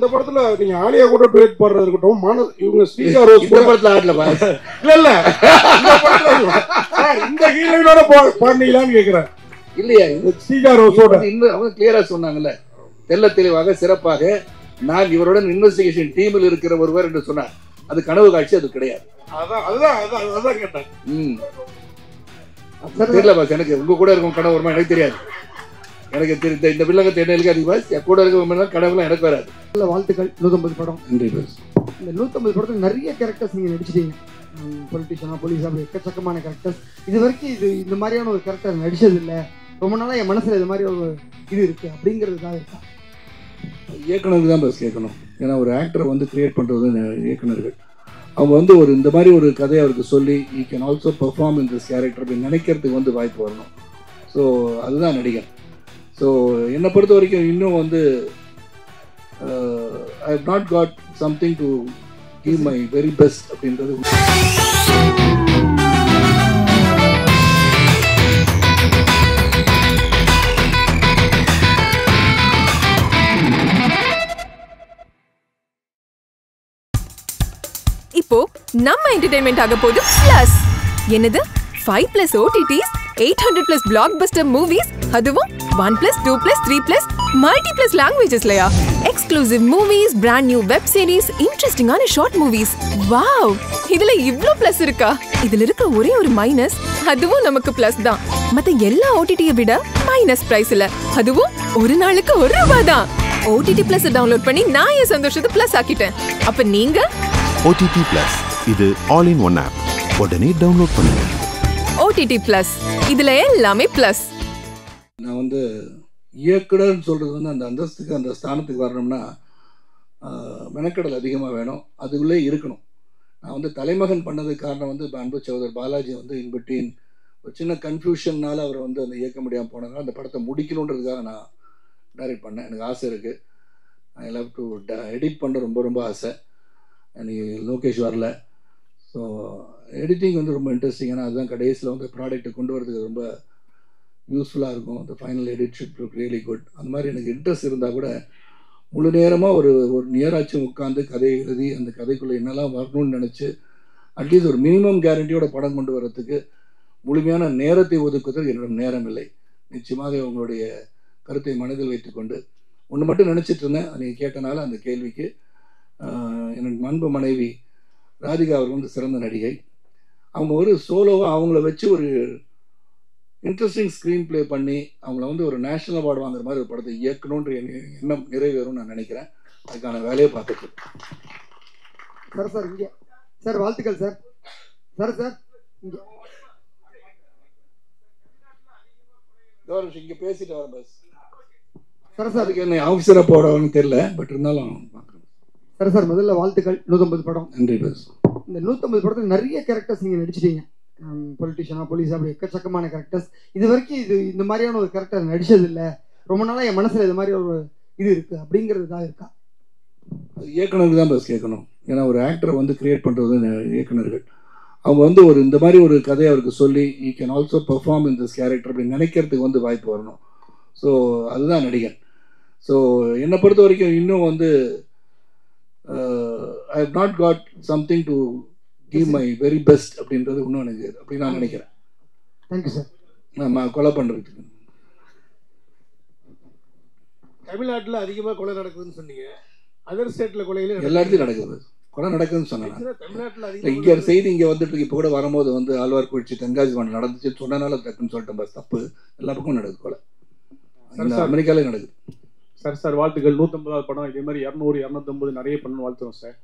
இந்த படத்துல நீங்க ஆலியா கூட டுவேட் பாடுறது இருக்கட்டும், இவங்க ஸ்ரீகா ரோஸ் இந்த படத்துல ஆடல இல்ல இந்த ஹீரோயினோட பாடுனீங்களான்னு கேக்குறேன். இல்லையா? ஸ்ரீகா ரோஸோட இன்னும் அவங்க கிளியரா சொன்னாங்கல்ல, தெல்ல தெளிவாக சிறப்பாக நான் இவருடன் இன்வெஸ்டிகேஷன் டீமில் இருக்கிற ஒருவர் என்று சொன்னார். அது கனவு காட்சி, அது கிடையாது. அதான் கேட்டேன். தெரியல பாஸ், எனக்கு உங்க கூட இருக்கும் கனவு வருமா எனக்கு தெரியாது. எனக்கு தெரிந்த இந்த வில்லங்கத்தை என்ன எழுதி பாஸ், கூட இருக்க கனவுலாம் எனக்கு வராது. வாழ்த்துக்கள். 150 படம். நன்றி பாஸ். இந்த 150 படத்துல நிறைய கேரக்டர்ஸ் நீங்க நடிச்சிட்டீங்க. பொலிட்டிஷியனா, போலீஸா, எக்கச்சக்கமான கேரக்டர்ஸ். இது வரைக்கும் இந்த மாதிரியான ஒரு கேரக்டர் நடிச்சது இல்லை, ரொம்ப நாளா என் மனசுல இது மாதிரி ஒரு இது இருக்கு அப்படிங்கிறதுக்காக இருக்கா? இயக்குனருக்கு தான் பாஸ் கேட்கணும். ஏன்னா ஒரு ஆக்டரை வந்து கிரியேட் பண்ணுறது இயக்குனர்கள். அவங்க வந்து ஒரு இந்த மாதிரி ஒரு கதையை அவருக்கு சொல்லி ஈ can also perform in this character அப்படின்னு நினைக்கிறதுக்கு வந்து வாய்ப்பு வரணும். ஸோ அதுதான் நடிகர். ஸோ என்னை பொறுத்த வரைக்கும் இன்னும் வந்து I have not got something to give my very best அப்படின்றது. இப்போ நம்ம என்டர்டெயின்மெண்ட் ஆக போகுது பிளஸ். என்னது 5+ OTTs, 800+ blockbuster movies, அதுவும் 1+, 2+, 3+ multi+ languagesலயா? Exclusive movies, brand new web series, இன்ட்ரெஸ்டிங்கான ஷார்ட் மூவிஸ். வாவ், இதுல இவ்ளோ பிளஸ் இருக்கா? இதுல இருக்க ஒரே ஒரு மைனஸ், அதுவும் நமக்கு பிளஸ் தான். மத்த எல்லா OTT-யை விட மைனஸ் பிரைஸ்ல, அதுவும் ஒரு நாளுக்கு ₹1 தான். OTT Plus டவுன்லோட் பண்ணி நான் என் சந்தோஷத்தை பிளஸ் ஆக்கிட்டேன். அப்ப நீங்க OTT Plus, இது ஆல் இன் ஒன் ஆப். உடனே டவுன்லோட் பண்ணுங்க. OTT Plus, இதுல எல்லாமே பிளஸ். நான் வந்து இயக்குனர்னு சொல்கிறது வந்து அந்த அந்தஸ்துக்கு அந்த ஸ்தானத்துக்கு வரணும்னா மெனக்கடல் அதிகமாக வேணும், அதுக்குள்ளே இருக்கணும். நான் வந்து தலைமகன் பண்ணதுக்கு காரணம் வந்து அன்பு சகோதரர் பாலாஜி வந்து இன்பிட்வீன் ஒரு சின்ன கன்ஃபியூஷன்னால அவரை வந்து அந்த இயக்க முடியாமல் போனதுனால அந்த படத்தை முடிக்கணுன்றதுக்காக நான் டைரக்ட் பண்ணேன். எனக்கு ஆசை இருக்குது. ஐ லவ் டு எடிட் பண்ண ரொம்ப ரொம்ப ஆசை. எனக்கு லோகேஷ் வரல. ஸோ எடிட்டிங் வந்து ரொம்ப இன்ட்ரெஸ்டிங். ஏன்னா அதுதான் கடைசியில் வந்து ப்ராடக்ட்டை கொண்டு வரதுக்கு ரொம்ப யூஸ்ஃபுல்லாக இருக்கும். அந்த final edit should look really good. அந்த மாதிரி எனக்கு இன்ட்ரெஸ்ட் இருந்தால் கூட முழு நேரமாக ஒரு நியராச்சும் உட்காந்து கதையை எழுதி அந்த கதைக்குள்ளே என்னெல்லாம் வரணும்னு நினச்சி அட்லீஸ்ட் ஒரு மினிமம் கேரண்டியோட படம் கொண்டு வரத்துக்கு முழுமையான நேரத்தை ஒதுக்குவதற்கு என்னிடம் நேரம் இல்லை. நிச்சயமாக உங்களுடைய கருத்தை மனதில் வைத்துக்கொண்டு ஒன்று மட்டும் நினச்சிட்டு இருந்தேன். நீங்கள் கேட்டனால அந்த கேள்விக்கு எனக்கு அன்பு மனைவி ராதிகா அவர் வந்து சிறந்த நடிகை. அவங்க ஒரு சோலோவாக அவங்கள வச்சு ஒரு இன்ட்ரெஸ்டிங் ஸ்க்ரீன் ப்ளே பண்ணி அவங்கள வந்து ஒரு நேஷனல் அவார்டு வாங்குற மாதிரி ஒரு படத்தை இயக்கணுன்ற எண்ணம் நிறைவேறும் நான் நினைக்கிறேன். அதுக்கான வேலையை பார்த்துட்டு சார் இங்கே சார் வாழ்த்துக்கள் சார். சார் இங்கே இங்கே பேசிட்டு வரேன் பஸ். சார் அதுக்கு என்ன ஆஃபீஸராக போடணும்னு தெரியல, பட் இருந்தாலும் சார் முதல்ல வாழ்த்துக்கள். 150 படம். நன்றி பஸ். இந்த 150 படத்துல நிறைய கேரக்டர்ஸ் நீங்க நடிச்சிட்டீங்க. பொலிட்டிஷியனா, போலீஸா, எக்கச்சக்கமான கேரக்டர்ஸ். இது வரைக்கும் இந்த மாதிரியான ஒரு கேரக்டர் நடிச்சது இல்லை, ரொம்ப நாளா என் மனசுல இது மாதிரி ஒரு இது இருக்கு அப்படிங்கிறதுக்காக இருக்கா? இயக்குனருக்கு தான் பஸ் கேட்கணும். ஏன்னா ஒரு ஆக்டரை வந்து கிரியேட் பண்ணுறது இயக்குனர்கள். அவங்க வந்து ஒரு இந்த மாதிரி ஒரு கதையை அவருக்கு சொல்லி ஈ can also perform in this character அப்படின்னு நினைக்கிறதுக்கு வந்து வாய்ப்பு வரணும். ஸோ அதுதான் நடிகர். ஸோ என்னை பொறுத்த வரைக்கும் இன்னும் வந்து I have not got something to give my very best அப்படின்றது இன்னும் எனக்கு அப்படி நான் நினைக்கிறேன். Thank you sir. நான் கொலை பண்ணுறதுக்கு தமிழ்நாட்டில் அதிகமாக கொலை நடக்குதுன்னு சொன்னீங்க. அதர் ஸ்டேட்டில் கொலையில எல்லா இடத்துலையும் நடக்குது. கொலை நடக்குதுன்னு சொன்னேன். தமிழ்நாட்டில் இங்கே செய்தி இங்கே வந்துட்டு இப்போ கூட வரும்போது வந்து ஆழ்வார்குறிச்சி தென்காசி மண்டலம் நடந்துச்சு சொன்னனால டக்குன்னு சொல்லிட்டேன் பஸ். தப்பு எல்லா பக்கமும் நடக்குது கொலை. அமெரிக்காலே நடக்குது. சார் வாழ்த்துக்கள். 150வது படம் இதே மாதிரி 200, 250 நிறைய பண்ணணும் வாழ்த்துறோம் சார்.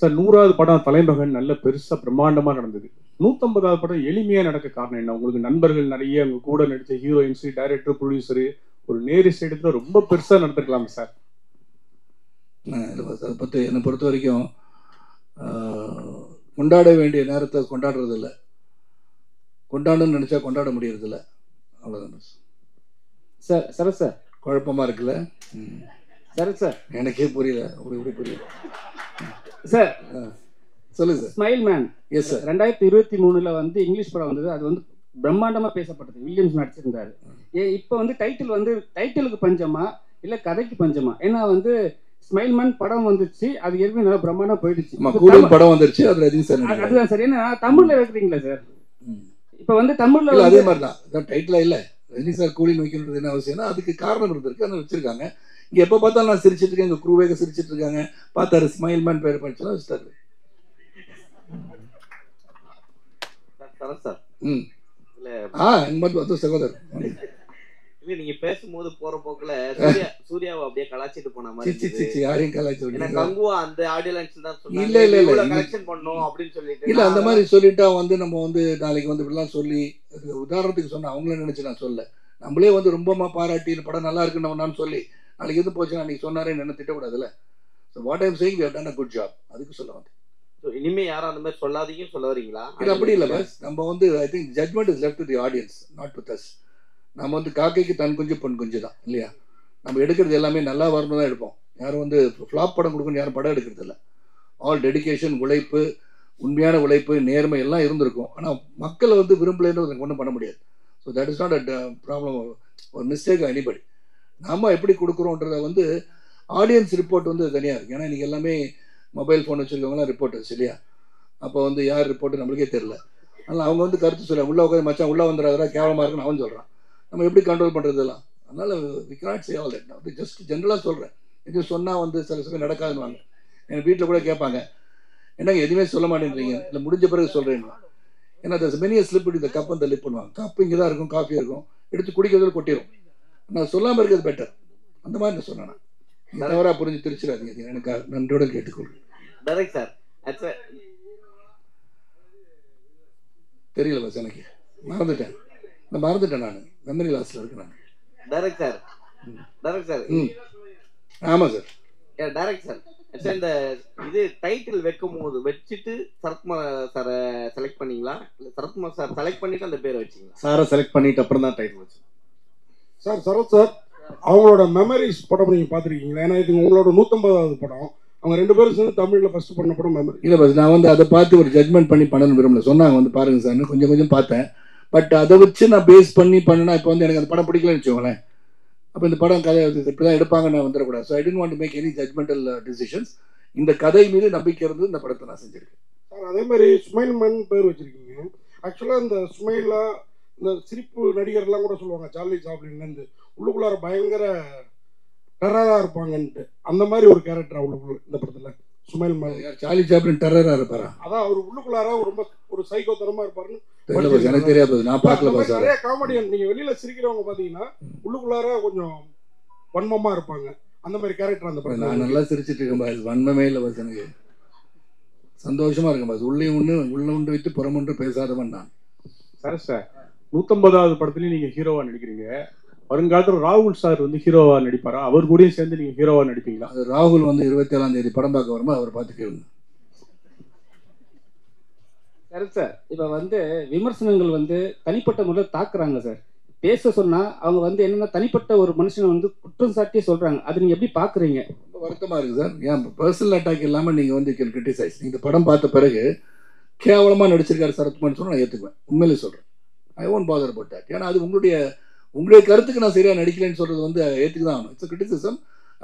100வது படம் தலைமகன் நல்ல பெருசா பிரம்மாண்டமா நடந்தது. 150வது படம் எளிமையா நடக்க காரணம் என்ன? உங்களுக்கு நண்பர்கள் நிறைய, உங்க கூட நடிச்ச ஹீரோயின்ஸ், டைரக்டர், ப்ரொடியூசரு, ஒரு நேரிஸ்ட் இடத்துல ரொம்ப பெருசா நடந்துருக்கலாம் சார். அதை பற்றி என்னை பொறுத்த வரைக்கும் கொண்டாட வேண்டிய நேரத்தை கொண்டாடுறது இல்லை, கொண்டாடணும்னு நினச்சா கொண்டாட முடியறதில்ல. அவ்வளோதான் சார். சார் குழப்பமாக இருக்குல்ல சார் எனக்கே புரியல. அப்படி புரியல சார். சொல்லுங்க sir. Smile man. Yes sir. 2023 வந்து இங்கிலீஷ் படம் வந்தது. அது வந்து பிரம்மாண்டமாக பேசப்பட்டது. வில்லியம்ஸ் நடிச்சிருந்தாரு. இப்போ வந்து டைட்டிலுக்கு பஞ்சமா இல்லை கதைக்கு பஞ்சமா? ஏன்னா வந்து ஸ்மைல் மேன் படம் வந்துச்சு, அது ஏற்கனவே நல்லா பிரம்மாண்டமா போயிடுச்சு. கூலிங் படம் வந்துருச்சு, அது ரஜினி சார். அதுதான் சார். ஏன்னா தமிழ்ல வைக்கிறீங்களா சார்? இப்ப வந்து தமிழ்ல இல்ல அதே மாதிரி தான் டைட்டிலா இல்ல ரஜினி சார் கூலிங் வைக்கணுன்றது என்ன அவசியம்னா அதுக்கு காரணம் இருந்திருக்கு, அதை வச்சிருக்காங்க. இங்க எப்ப பார்த்தாலும் நான் சிரிச்சிட்டு இருக்கேன், எங்க குரூவேக சிரிச்சிட்டு இருக்காங்க, பார்த்தாரு ஸ்மைல் மேன் பேர் படிச்சா வச்சுட்டாரு. சகோதரர் இல்ல நீங்க பேசும்போது போற போக்குல சூர்யாவை அப்படியே கலாச்சிட்டு போன மாதிரி யாரையும் கலாச்சி கங்குவா அந்த ஆடியோ லான்ச்ல தான் சொன்னாங்க. இல்ல கலெக்ஷன் பண்ணோம் அப்படின்னு சொல்லிட்டு இல்ல அந்த மாதிரி சொல்லிட்டா வந்து நம்ம வந்து நாளைக்கு வந்து இப்படிலாம் சொல்லி உதாரணத்துக்கு சொன்னா அவங்கள நினைச்சு நான் சொல்ல, நம்மளே வந்து ரொம்பமா பாராட்டி இந்த படம் நல்லா இருக்குன்னு நான் சொல்லி நாளைக்கு எது போச்சுன்னா அன்னைக்கு சொன்னாரே என்ன திட்டக்கூடாதுல்ல. What I'm saying we have done a good job, அதுக்கு சொல்ல வந்து. இனிமே யாரும் அந்த மாதிரி சொல்லாதீங்கன்னு சொல்ல வரீங்களா? இல்ல அப்படி இல்ல பஸ், நம்ம வந்து I think judgement is left to the audience, not with us. நம்ம வந்து காக்கைக்கு தன் குஞ்சு பொன் குஞ்சு தான் இல்லையா? நம்ம எடுக்கிறது எல்லாமே நல்லா வரணும் தான் எடுப்போம். யாரும் வந்து ஃப்ளாப் படம் கொடுக்கணும் யாரும் படம் எடுக்கிறது இல்லை. ஆல் டெடிகேஷன், உழைப்பு, உண்மையான உழைப்பு, நேர்மை எல்லாம் இருந்திருக்கும். ஆனால் மக்களை வந்து விரும்பலைன்னு ஒன்றும் பண்ண முடியாது. So that is not a problem ஒரு மிஸ்டேக் எனிபடி. நம்ம எப்படி கொடுக்குறோன்றத வந்து ஆடியன்ஸ் ரிப்போர்ட் வந்து தனியாக இருக்குது. ஏன்னா இன்றைக்கி எல்லாமே மொபைல் ஃபோன் வச்சுருக்கவங்களாம் ரிப்போர்ட்டர்ஸ் இல்லையா? அப்போ வந்து யார் ரிப்போர்ட்டு நம்மளுக்கே தெரில. அதனால் அவங்க வந்து கருத்து சொல்ல உள்ளே உட்காந்து மச்சான் உள்ளே வந்துடாதா கேவலமாக இருக்குன்னு அவன் சொல்கிறான். நம்ம எப்படி கண்ட்ரோல் பண்ணுறதெல்லாம்? அதனால் we cannot say all that. நான் வந்து ஜஸ்ட் ஜென்ரலாக சொல்கிறேன். இது சொன்னால் வந்து சில சமயம் நடக்காதுன்னு வாங்க. எங்கள் வீட்டில் கூட கேட்பாங்க, என்னங்க எதுவுமே சொல்ல மாட்டேன்றீங்க, இல்லை முடிஞ்ச பிறகு சொல்கிறேன்னு. ஏன்னா அது மெனிய ஸ்லிப் இந்த கப் அந்த லிப் பண்ணுவாங்க. கப்பு இங்கே தான் இருக்கும், காஃபி இருக்கும், எடுத்து குடிக்கிறதுல கொட்டிடும். நான் சொல்லாமல் இருக்கிறது பெட்டர். அந்த மாதிரி நான் சொன்னேன். தவறாக புரிஞ்சு திருச்சிடாதீங்க, எனக்கு நன்றியோட கேட்டுக்கொள்கிறேன். தெரியல பஸ், எனக்கு மறந்துட்டேன். நான் மெமரி லாஸ்ல இருக்கேன். Direct sir. ஆமா சார். Direct sir. இந்த இது டைட்டில் வைக்கும்போது வச்சுட்டு சரத்குமார் சாரை செலக்ட் பண்ணீங்களா? இல்ல சரத்குமார் சார் செலக்ட் பண்ணிட்டு அந்த பேரை வச்சீங்களா? சாரை செலக்ட் பண்ணிட்டு அப்புறம் தான் டைட்டில் வச்சு. சார் சரத் சார் அவங்களோட மெமரிஸ் படம் நீங்க பாத்திருக்கீங்களா? ஏன்னா இது உங்களோட 150வது படம். அவங்க 2 பேரும் சேர்ந்து தமிழ்ல ஃபர்ஸ்ட் பண்ண படம் மெமரி. இல்ல பஸ், நான் வந்து அதை பார்த்து ஒரு ஜட்மெண்ட் பண்ணி பண்ணணும் விரும்பல. சொன்னாங்க வந்து பாருங்க சார், கொஞ்சம் பார்த்தேன். பட் அதை வச்சு நான் பேஸ் பண்ணி பண்ணினா இப்போ வந்து எனக்கு அந்த படம் பிடிக்கலன்னு வச்சுக்கோங்களேன். அப்போ இந்த படம் கதை இப்படி தான் எடுப்பாங்கன்னு நான் வந்துடக்கூடாது. So I don't want to make any judgemental decisions. இந்த கதை மீது நம்பிக்கை இருந்து இந்த படத்தை நான் செஞ்சிருக்கேன். சார் அதே மாதிரி ஸ்மைல் மேன் பேர் வச்சிருக்கீங்க. ஆக்சுவலாக இந்த ஸ்மைலா இந்த சிரிப்பு நடிகர்லாம் கூட சொல்லுவாங்க சார்லி சாப்ளின்லேருந்து உள்ளுக்குள்ளார பயங்கர டெரராக இருப்பாங்கன்ட்டு. அந்த மாதிரி ஒரு கேரக்டர் அவளுக்குள்ள இந்த படத்தில் ஸ்மைல் மேன். சார்லி சாப்ளின் டெரராக இருப்பாரா? அதான் அவர் உள்ளுக்குள்ளார ரொம்ப ஒரு சைக்கோத்தனமா இருப்பாருன்னு எனக்கு தெரியாது, நான் பார்க்கல. நிறைய காமெடியன் நீங்க வெளியில சிரிக்கிறவங்க பாத்தீங்கன்னா உள்ளுக்குள்ளார கொஞ்சம் வன்மமா இருப்பாங்க. அந்த மாதிரி கேரக்டர் அந்த படம். நான் நல்லா சிரிச்சிட்டு இருக்கேன் பாஸ், வன்மமே இல்லை பாஸ், எனக்கு சந்தோஷமா இருக்கேன் பாஸ். உள்ள உண்டு வைத்து புறமொன்று பேசாதவன் நான். சார் 150வது படத்துலயும் நீங்க ஹீரோவா நடிக்கிறீங்க. வருங்காலத்தில் ராகுல் சார் வந்து ஹீரோவா நடிப்பாரா? அவர் கூடயும் சேர்ந்து நீங்க ஹீரோவா நடிப்பீங்களா? அது ராகுல் வந்து 27ஆம் தேதி படம் பார்க்க வரும்போது அவர் பார்த்து கேளுங்க. சார் இப்ப வந்து விமர்சனங்கள் வந்து தனிப்பட்ட முறையில் தாக்குறாங்க சார். பேச சொன்னா அவங்க வந்து என்னன்னா தனிப்பட்ட ஒரு மனுஷனை வந்து குற்றம் சாட்டியே சொல்றாங்க. அது நீங்க எப்படி பாக்குறீங்க? ரொம்ப வருத்தமா இருக்கு சார். ஏன் பர்சனல் அட்டாக் இல்லாம நீங்க வந்து கிரிட்டிசைஸ். இந்த படம் பார்த்த பிறகு கேவலமா நடிச்சிருக்காரு சரத்குமார் சொன்னா நான் ஏத்துக்குவேன். உண்மையிலே சொல்றேன். I won't father about that. ஏன்னா அது உங்களுடைய கருத்துக்கு நான் சரியா நடிக்கலன்னு சொல்றது வந்து ஏத்துக்கு தான் ஆகணும். இட்ஸ் கிரிட்டிசிசம்,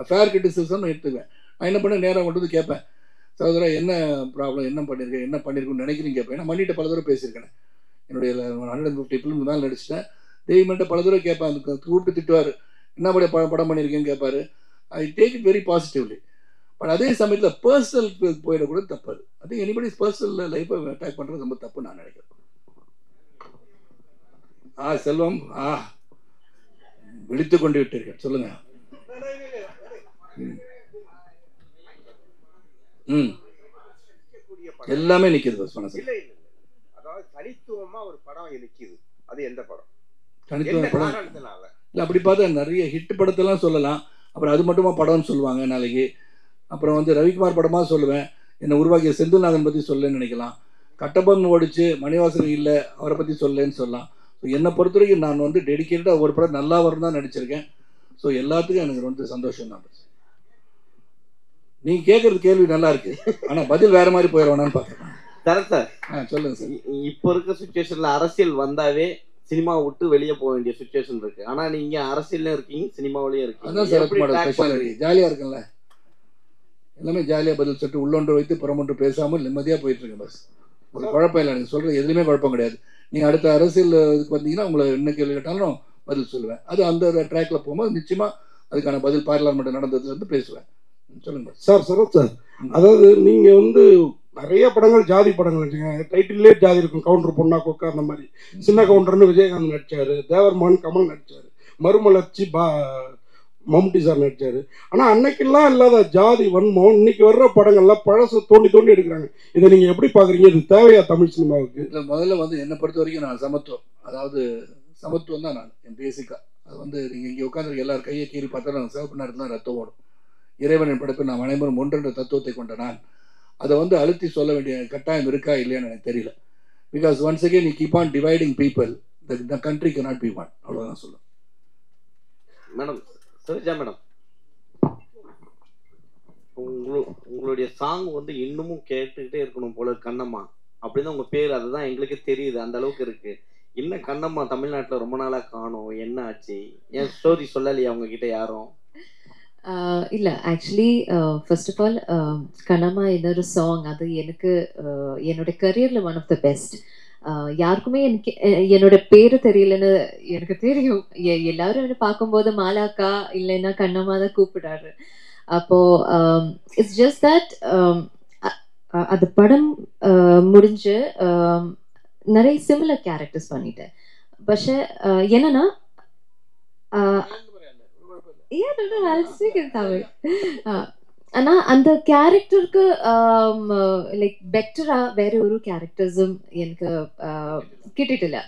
ஃபேர் கிரிட்டிசிசம் ஏற்றுக்குவேன். நான் என்ன பண்ண நேரம் கொண்டு வந்து கேட்பேன், சகோதரா என்ன ப்ராப்ளம், என்ன பண்ணியிருக்குன்னு நினைக்கிறீங்க கேட்பேன். நான் மன்னிட்ட பல தடவை பேசியிருக்கேன். என்னுடைய 150 ஃபிலிம் மேலே நடிச்சிட்டேன். தெய்வம்கிட்ட பல தடவை கேட்பேன். அதுக்கு கூப்பிட்டு திட்டுவார், என்ன படம் பண்ணியிருக்கேன்னு கேட்பாரு. I take it very positively. But அதே சமயத்தில் பர்சனல் போயிடக்கூட தப்பு. அது எனிபடிஸ் பர்சனல் லைஃப்பை அட்டாக் பண்ணுறது ரொம்ப தப்பு நான் நினைக்கிறேன். செல்வம் விழித்து கொண்டு விட்டீர்கள், சொல்லுங்க. எல்லாமே நிக்குது. அதாவது தனித்துவமா ஒரு படம் நிக்குது. அது எந்த படம்? தனித்துவ படம் இல்ல. அப்படி பார்த்தா நிறைய ஹிட் படத்தெல்லாம் சொல்லலாம். அப்புறம் அது மட்டுமா படம்னு சொல்லுவாங்க நாளைக்கு. அப்புறம் வந்து ரவிக்குமார் படமா சொல்லுவேன். என்னை உருவாக்கிய செந்தில்நாதன் பத்தி சொல்லன்னு நினைக்கலாம். கட்டபொம்மன் ஓடிச்சு மணிவாசன் இல்லை அவரை பத்தி சொல்லன்னு சொல்லலாம். என்னை பொறுத்த வரைக்கும் நான் வந்து டெடிக்கேட்டடாக ஒரு படம் நல்லா வரும் தான் நடிச்சிருக்கேன். ஸோ எல்லாத்துக்கும் எனக்கு வந்து சந்தோஷம் தான். நீங்க கேட்கறது கேள்வி நல்லா இருக்கு, ஆனா பதில் வேற மாதிரி போயிடுவானான்னு பாக்கிறேன். Correct sir. சொல்லுங்க சார். இப்போ இருக்க சுச்சுவேஷன்ல அரசியல் வந்தாவே சினிமாவை விட்டு வெளியே போக வேண்டிய சுச்சுவேஷன் இருக்கு. ஆனா நீங்க அரசியல்ல இருக்கீங்க, சினிமாவிலயும் இருக்கீங்க. ஜாலியா இருக்குல்ல. எல்லாமே ஜாலியாக பதில் சொல்லிட்டு உள்ளொன்று வைத்து புறமொன்று பேசாமல் நிம்மதியாக போயிட்டுருக்கேன். பஸ் ஒரு குழப்பம் இல்லை, நீங்கள் சொல்கிறது எதுவுமே குழப்பம் கிடையாது. நீங்கள் அடுத்த அரசியல் இதுக்கு வந்தீங்கன்னா உங்களை என்ன கேள்வி கேட்டாலும் பதில் சொல்லுவேன். அது அந்த ட்ராக்கில் போகும்போது நிச்சயமாக அதுக்கான பதில் பார்லிமெண்ட் நடந்ததுலேருந்து பேசுவேன். சொல்லுங்கள் சார். சரத் சார், அதாவது நீங்கள் வந்து நிறைய படங்கள் ஜாதி படங்கள் வச்சுக்கோங்க, டைட்டிலே ஜாதி இருக்கும். கவுண்டர் பொண்ணா கொக்கா அந்த மாதிரி. சின்ன கவுண்டர்னு விஜயகாந்த் நடிச்சார், தேவர்மான் கமல் நடிச்சார், மறுமலர்ச்சி மம்முட்டி சார் நடிச்சார். ஆனால் அன்னைக்கெல்லாம் இல்லாத ஜாதி வன்மம் இன்னைக்கு வர்ற படங்கள்லாம் பழசு தோண்டி தோண்டி எடுக்கிறாங்க. இதை நீங்கள் எப்படி பார்க்குறீங்க? இது தேவையா தமிழ் சினிமாவுக்கு? இல்லை, முதல்ல வந்து என்னை பொறுத்த வரைக்கும் நான் சமத்துவம், அதாவது சமத்துவம் தான் நான் என் பேசிக்காக. அது வந்து நீங்கள் இங்கே உட்காந்துருக்க எல்லாரும் கையை கீறி பார்த்தா நான் சிவப்பு நேரத்தில் தான் ரத்தம் ஓடும். இறைவனின் படைப்பு நாம் அனைவரும் ஒன்றென்ற தத்துவத்தை கொண்ட நான் அதை வந்து அழுத்தி சொல்ல வேண்டிய கட்டாயம் இருக்கா இல்லையான்னு எனக்கு தெரியல. பிகாஸ் ஒன்ஸ் அகேன் நீ keep on dividing people, the country cannot be one. அவ்வளோதான் சொல்லுவேன். மேடம் சரிஜா மேடம், உங்களுடைய சாங் வந்து இன்னமும் கேட்டுக்கிட்டே இருக்கணும் போல. கண்ணம்மா அப்படின்னு உங்க பேர், அதுதான் எங்களுக்கு தெரியுது, அந்த அளவுக்கு இருக்கு. என்ன கண்ணம்மா தமிழ்நாட்டில் ரொம்ப நாளாக காணோம், என்ன ஆச்சு? என் ஸ்டோரி சொல்லலையா உங்ககிட்ட யாரும்? இல்லை, actually first of all Kannamma இன்னொரு சாங், அது எனக்கு என்னோட கரியரில் ஒன் ஆஃப் த பெஸ்ட். யாருக்குமே எனக்கு என்னோட பேரு தெரியலன்னு எனக்கு தெரியும். எல்லாரும் என்ன பார்க்கும்போது மாலாக்கா இல்லைன்னா கண்ணம்மா தான் கூப்பிடாரு. அப்போ இட்ஸ் ஜஸ்ட் தட் அது படம் முடிஞ்சு நிறைய சிமிலர் கேரக்டர்ஸ் பண்ணிட்டேன். பட் என்னன்னா ஆனா அந்த கேரக்டருக்கு லைக் பெட்டரா வேற ஒரு கேரக்டர்ஸும் எனக்கு கிட்டிட்டில்ல.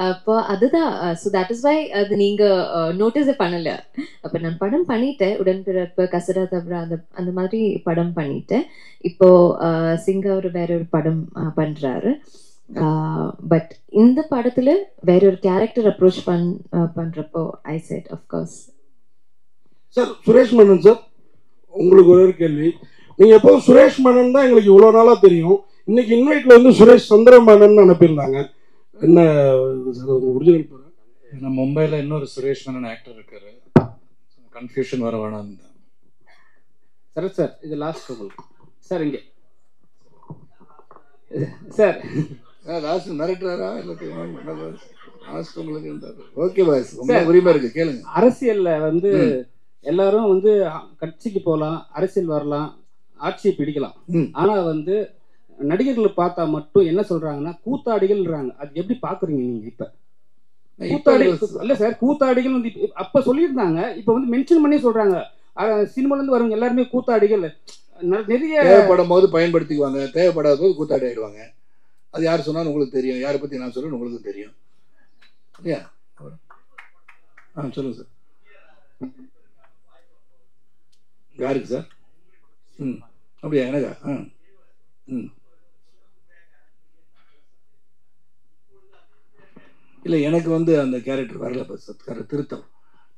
அப்போ அதுதான். ஸோ தட் இஸ் வை அது நீங்க நோட்டீஸ் பண்ணல. அப்போ நான் படம் பண்ணிட்டேன், உடன்பிறப்பு, கசரா தப்ரா, அந்த மாதிரி படம் பண்ணிட்டேன். இப்போ சிங்கா ஒரு வேற ஒரு படம் பண்றாரு. பட் இந்த படத்துல வேற ஒரு கேரக்டர் அப்ரோச் பண்றப்போ ஐ set of course. Sir, Suresh Menon sir, உங்களுக்கு ஒரு கேள்வி. நீங்கள் எப்போதும் சுரேஷ் மேனன் தான் எங்களுக்கு இவ்வளோ நாளாக தெரியும். இன்னைக்கு இன்வைட்டில் வந்து சுரேஷ் சந்திரமேனன் அனுப்பியிருந்தாங்க. என்ன ஒரிஜினல் பேர்? ஏன்னா மும்பையில் இன்னொரு சுரேஷ் மேனன் ஆக்டர் இருக்காரு, கன்ஃபியூஷன் வர வேணாம். சரத் சார், இது லாஸ்ட் உங்களுக்கு சார். இங்கே சார் லாஸ்ட் மிரட்டுறாரா இல்லை லாஸ்ட் உங்களுக்கு இருந்தாரு? ஓகே பாஸ், ரொம்ப உரிமை இருக்கு, கேளுங்க. அரசியல்ல வந்து எல்லாரும் வந்து கட்சிக்கு போகலாம், அரசியல் வரலாம், ஆட்சியை பிடிக்கலாம். ஆனா வந்து நடிகர்களை பார்த்தா மட்டும் என்ன சொல்றாங்கன்னா கூத்தாடிகள்ன்றாங்க. அது எப்படி பாக்குறீங்க நீங்க? இப்ப கூத்தாடிகள் இல்ல சார், கூத்தாடிகள் வந்து அப்ப சொல்லியிருந்தாங்க, இப்ப வந்து மென்ஷன் பண்ணி சொல்றாங்க. சினிமால இருந்து வரவங்க எல்லாருமே கூத்தாடிகள். நிறைய தேவைப்படும் போது பயன்படுத்திக்குவாங்க, தேவைப்படாத போது கூத்தாடி ஆயிடுவாங்க. அது யார் சொன்னாலும் உங்களுக்கு தெரியும், யாரை பத்தி நான் சொல்றேன்னு உங்களுக்கு தெரியும் இல்லையா? சொல்லுங்க சார். யாருக்கு சார்? அப்படியா? எனக்கா? இல்லை, எனக்கு வந்து அந்த கேரக்டர் வரல. சத்கார திருத்தம்.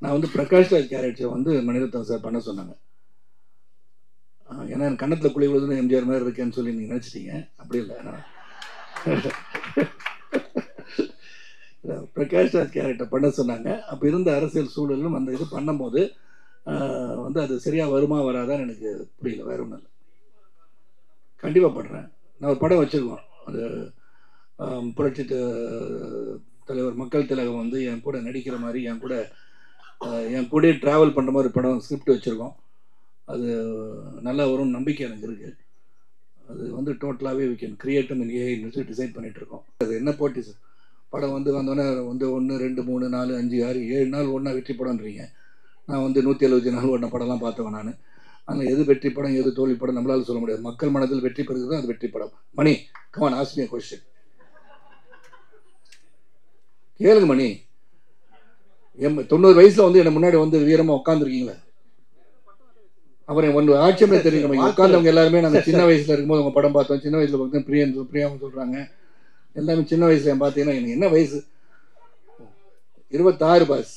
நான் வந்து பிரகாஷ் ராஜ் கேரக்டரை வந்து மணிரத்னம் சார் பண்ண சொன்னாங்க. ஏன்னா என் கண்ணத்தில் குழி விழுதுன்னு எம்ஜிஆர் மாதிரி இருக்கேன்னு சொல்லி நீங்கள் நினச்சிட்டீங்க. அப்படி இல்லை, பிரகாஷ் ராஜ் கேரக்டர் பண்ண சொன்னாங்க. அப்போ இருந்த அரசியல் சூழலும் அந்த இது பண்ணும்போது வந்து அது சரியாக வருமா வராதான்னு எனக்கு புரியல. வேற ஒன்றும் இல்லை, கண்டிப்பாக பண்ணுறேன். நான் ஒரு படம் வச்சுருக்கோம், அது புரட்சி தலைவர் மக்கள் திலகம் வந்து என் கூட நடிக்கிற மாதிரி, என் கூட ட்ராவல் பண்ணுற மாதிரி படம் ஸ்கிரிப்ட் வச்சுருக்கோம். அது நல்லா வரும்னு நம்பிக்கை எனக்கு இருக்குது. அது வந்து டோட்டலாகவே we can create in AI design பண்ணிகிட்ருக்கோம். அது என்ன போட்டி சார், படம் வந்து வந்தோடனே வந்து 1 2 3 4 5 6 7 நாள் ஒன்றா வெற்றி படம்ன்றீங்க. நான் வந்து 170 நாள் ஓடின படம்லாம் பார்த்தவன் நான். ஆனால் எது வெற்றி படம் எது தோல்வி படம் நம்மளால சொல்ல முடியாது. மக்கள் மனதில் வெற்றி பெறுகிறது தான் அது வெற்றி படம். Mani, come on, ask me a question. கேளுங்க மணி. 90 வயசுல வந்து என்ன முன்னாடி வந்து வீரமாக உட்காந்துருக்கீங்களே, அப்புறம் ஒன்று ஆட்சியமே தெரியுங்க. உட்காந்தவங்க எல்லாருமே நாங்கள் சின்ன வயசுல இருக்கும்போது உங்கள் படம் பார்த்தோம். சின்ன வயசுல பார்த்தீங்கன்னா பிரியாவும் சொல்கிறாங்க எல்லாமே. சின்ன வயசுல பார்த்தீங்கன்னா எனக்கு என்ன வயசு? 26 பாஸ்.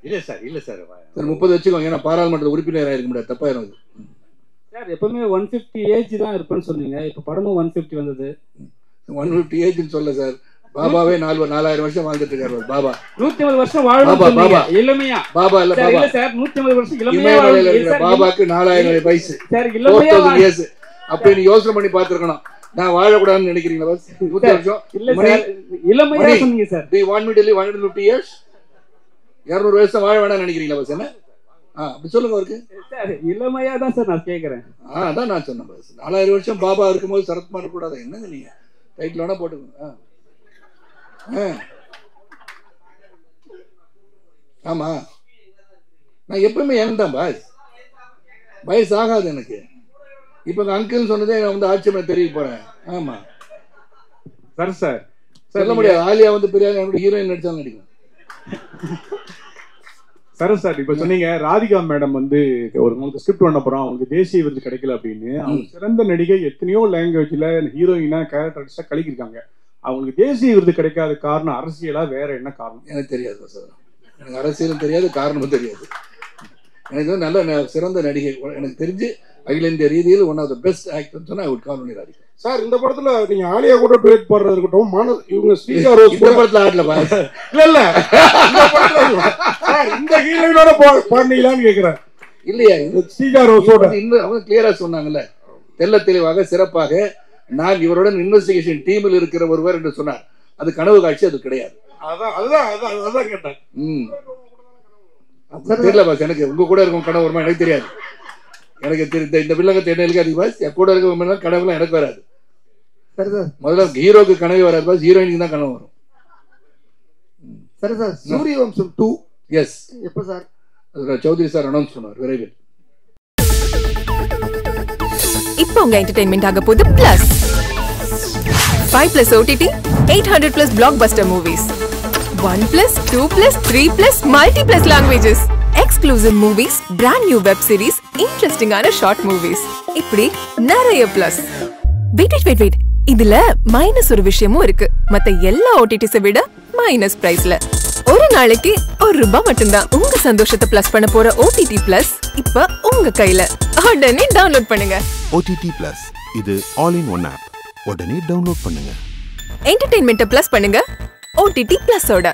இல்லை சார், இல்லை சார், 30 வச்சுக்கோங்க. ஏன்னா பாராளுமன்ற உறுப்பினராக இருக்க முடியாது, தப்பாயிரும் சார். எப்பவுமே 150 ஏஜ் தான் இருப்பேன்னு சொன்னீங்க, இப்போ படமும் 150 வந்தது. 150 ஏஜ்னு சொல்ல சார், பாபாவே 4000 வருஷம் வாழ்ந்துட்டு இருக்காரு பாபா. 150 வருஷம் வாழணும் பாபா இளமையா. பாபா இல்ல பாபா. இல்ல சார் 150 வருஷம் இளமையா வாழணும். பாபாக்கு 4000 வயசு. சார் இளமையா இயர்ஸ். அப்ப நீ யோசனை பண்ணி பாத்துக்கணும். நான் வாழக்கூடாதுன்னு நினைக்கிறீங்களா பாஸ்? 100 வருஷம். இல்ல சார் இளமையா சொன்னீங்க sir. Do you want me to live 150 years? 200 வருஷம் வாழ வேண்டாம்னு நினைக்கிறீங்களா பாஸ்? என்ன அப்படி சொல்லுங்க அவருக்கு. சார் இளமையா தான் சார் நான் கேக்குறேன். அதான் நான் சொன்னேன் பாஸ். 4000 வருஷம் பாபா இருக்கும்போது சரத்குமார் இருக்கக்கூடாது. என்னங்க நீங்க டைட்டில் வேணா போட்டுக்கோங்க. ஆமா நான் எப்பவுமே ஏன்தான் பாஸ், வயசு ஆகாது எனக்கு. இப்ப அங்கிள் சொன்னதே நான் வந்து ஆட்சியமை தெரிய போறேன். ஆமா சார் சொல்ல முடியாது. ஆலியா வந்து பெரிய என்னோட ஹீரோயின் நடிச்சாலும் நடிக்கும். சார் இப்ப சொன்னீங்க ராதிகா மேடம் வந்து ஒரு உங்களுக்கு ஸ்கிரிப்ட் பண்ண போறோம், அவங்களுக்கு தேசிய விருது கிடைக்கல அப்படின்னு. அவங்க சிறந்த நடிகை, எத்தனையோ லாங்குவேஜ்ல ஹீரோயினா கேரக்டர்ஸா கழிக்கிருக்காங்க. அவங்களுக்கு தேசிய விருது கிடைக்காத காரணம் அரசியலா வேற என்ன காரணம்? எனக்கு தெரியாது சார். எனக்கு அரசியலும் தெரியாது, காரணமும் தெரியாது. எனக்கு வந்து நல்ல சிறந்த நடிகை, எனக்கு தெரிஞ்சு அகில இந்திய ரீதியில் one of the best actor சொன்னா I would call only Radhika. Sir இந்த படத்துல நீங்க ஆலியா கூட டுவேட் பாடுறது இருக்கட்டும், இவங்க ஸ்ரீஜா ரோஸ் இந்த படத்துல ஆடல பாஸ். இல்ல இந்த படத்துல சார் இந்த ஹீரோயினோட பாடுனீங்களான்னு கேக்குறேன். இல்லையா ஸ்ரீஜா ரோஸோட இன்னும் அவங்க கிளியரா சொன்னாங்கல்ல, தெல்ல தெளிவாக சிறப்பாக நான் இவருடன் இன்வெஸ்டிகேஷன் டீமில் இருக்கிற ஒருவர் என்று சொன்னார். அது கனவு காட்சி, அது கிடையாது. அதான் கேட்டேன். தெரியல பாஸ், எனக்கு உங்க கூட இருக்கும் கனவு வருமா எனக்கு தெரியாது. எனக்கு இந்த வில்லங்கத்தை என்ன இருக்காது பாஸ், என் கூட இருக்க கனவுலாம் எனக்கு வராது. முதல்ல ஹீரோக்கு கனவு வராது பாஸ், ஹீரோயினுக்கு தான் கனவு வரும். சரி சார், சூரியவம்சம் 2 எஸ் எப்போ சார்? சௌத்ரி சார் அனௌன்ஸ் பண்ணுவார் விரைவில். இப்போ உங்க என்டர்டெயின்மெண்ட் ஆக போகுது plus 5+ OTT 800+ blockbuster movies 1+, 2+, 3+, multi+ languages, exclusive movies, brand new web series, interesting ஆன short movies, இப்படி நிறைய பிளஸ். வெயிட் இதுல மைனஸ் ஒரு விஷயமும் இருக்கு. மத்த எல்லா ஓடிடிஸை விட மைனஸ் பிரைஸ்ல ஒரு நாளைக்கு ₹1 மட்டும்தான். உங்க சந்தோஷத்தை பிளஸ் பண்ண போற OTT பிளஸ் இப்ப உங்க கையில. உடனே டவுன்லோட் பண்ணுங்க. OTT பிளஸ் இது ஆல் இன் ஒன் ஆப். உடனே டவுன்லோட் பண்ணுங்க. என்டர்டெயின்மெண்ட்டை பிளஸ் பண்ணுங்க OTT பிளஸோட.